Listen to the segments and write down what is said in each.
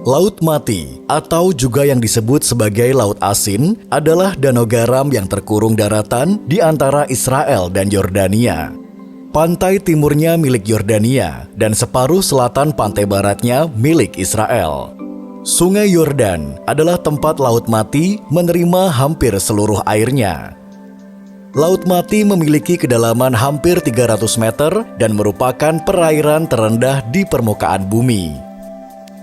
Laut Mati, atau juga yang disebut sebagai Laut Asin, adalah danau garam yang terkurung daratan di antara Israel dan Yordania. Pantai timurnya milik Yordania, dan separuh selatan pantai baratnya milik Israel. Sungai Yordan adalah tempat Laut Mati menerima hampir seluruh airnya. Laut Mati memiliki kedalaman hampir 300 meter dan merupakan perairan terendah di permukaan bumi.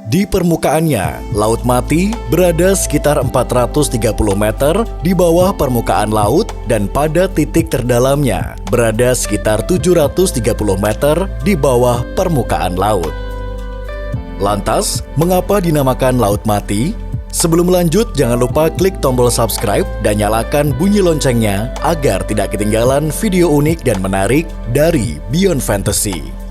Di permukaannya, Laut Mati berada sekitar 430 meter di bawah permukaan laut dan pada titik terdalamnya berada sekitar 730 meter di bawah permukaan laut. Lantas, mengapa dinamakan Laut Mati? Sebelum lanjut, jangan lupa klik tombol subscribe dan nyalakan bunyi loncengnya agar tidak ketinggalan video unik dan menarik dari Beyond Fantasy.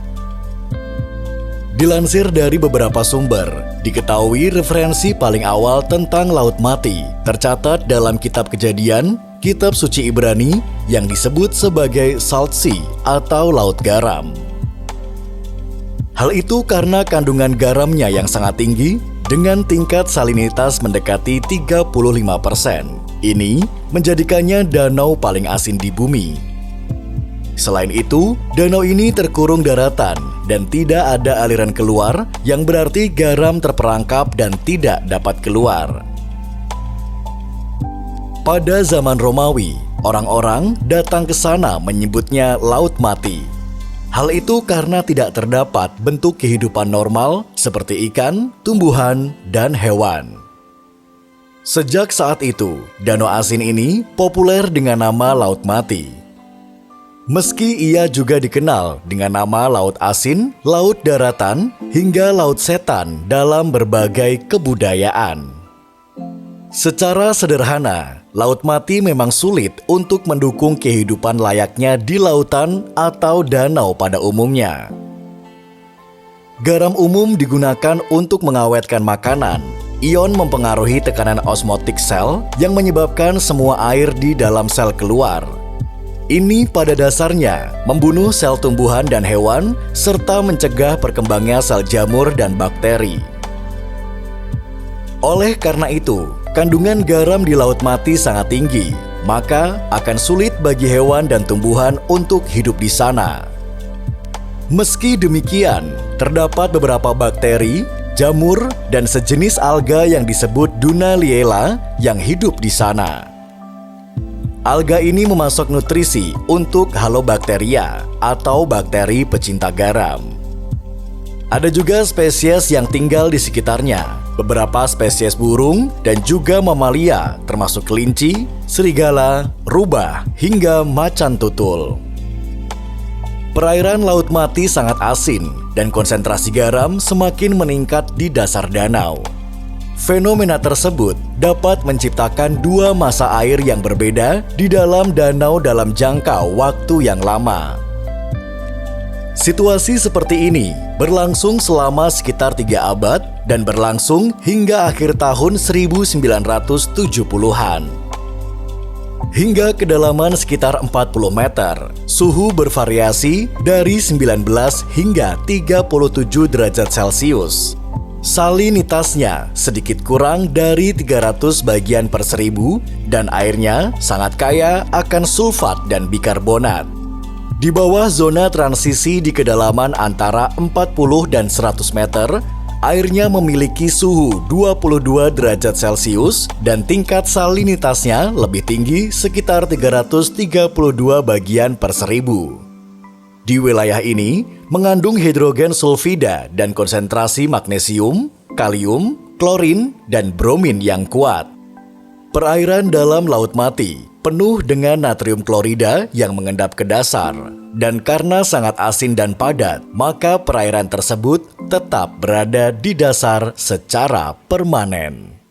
Dilansir dari beberapa sumber, diketahui referensi paling awal tentang Laut Mati tercatat dalam Kitab Kejadian, Kitab Suci Ibrani yang disebut sebagai Salt Sea atau Laut Garam. Hal itu karena kandungan garamnya yang sangat tinggi dengan tingkat salinitas mendekati 35%. Ini menjadikannya danau paling asin di bumi. Selain itu, danau ini terkurung daratan dan tidak ada aliran keluar, yang berarti garam terperangkap dan tidak dapat keluar. Pada zaman Romawi, orang-orang datang ke sana menyebutnya Laut Mati. Hal itu karena tidak terdapat bentuk kehidupan normal seperti ikan, tumbuhan, dan hewan. Sejak saat itu, danau asin ini populer dengan nama Laut Mati. Meski ia juga dikenal dengan nama Laut Asin, Laut Daratan, hingga Laut Setan dalam berbagai kebudayaan. Secara sederhana, Laut Mati memang sulit untuk mendukung kehidupan layaknya di lautan atau danau pada umumnya. Garam umum digunakan untuk mengawetkan makanan. Ion mempengaruhi tekanan osmotik sel yang menyebabkan semua air di dalam sel keluar. Ini pada dasarnya membunuh sel tumbuhan dan hewan serta mencegah perkembangnya sel jamur dan bakteri. Oleh karena itu, kandungan garam di Laut Mati sangat tinggi, maka akan sulit bagi hewan dan tumbuhan untuk hidup di sana. Meski demikian, terdapat beberapa bakteri, jamur, dan sejenis alga yang disebut Dunaliella yang hidup di sana. Alga ini memasok nutrisi untuk Halobacteria atau bakteri pecinta garam. Ada juga spesies yang tinggal di sekitarnya, beberapa spesies burung dan juga mamalia termasuk kelinci, serigala, rubah, hingga macan tutul. Perairan Laut Mati sangat asin dan konsentrasi garam semakin meningkat di dasar danau. Fenomena tersebut dapat menciptakan dua masa air yang berbeda di dalam danau dalam jangka waktu yang lama. Situasi seperti ini berlangsung selama sekitar 3 abad dan berlangsung hingga akhir tahun 1970-an. Hingga kedalaman sekitar 40 meter, suhu bervariasi dari 19 hingga 37 derajat Celcius. Salinitasnya sedikit kurang dari 300 bagian per 1000 dan airnya sangat kaya akan sulfat dan bikarbonat. Di bawah zona transisi di kedalaman antara 40 dan 100 meter, airnya memiliki suhu 22 derajat Celcius dan tingkat salinitasnya lebih tinggi sekitar 332 bagian per 1000. Di wilayah ini mengandung hidrogen sulfida dan konsentrasi magnesium, kalium, klorin, dan bromin yang kuat. Perairan dalam Laut Mati penuh dengan natrium klorida yang mengendap ke dasar. Dan karena sangat asin dan padat, maka perairan tersebut tetap berada di dasar secara permanen.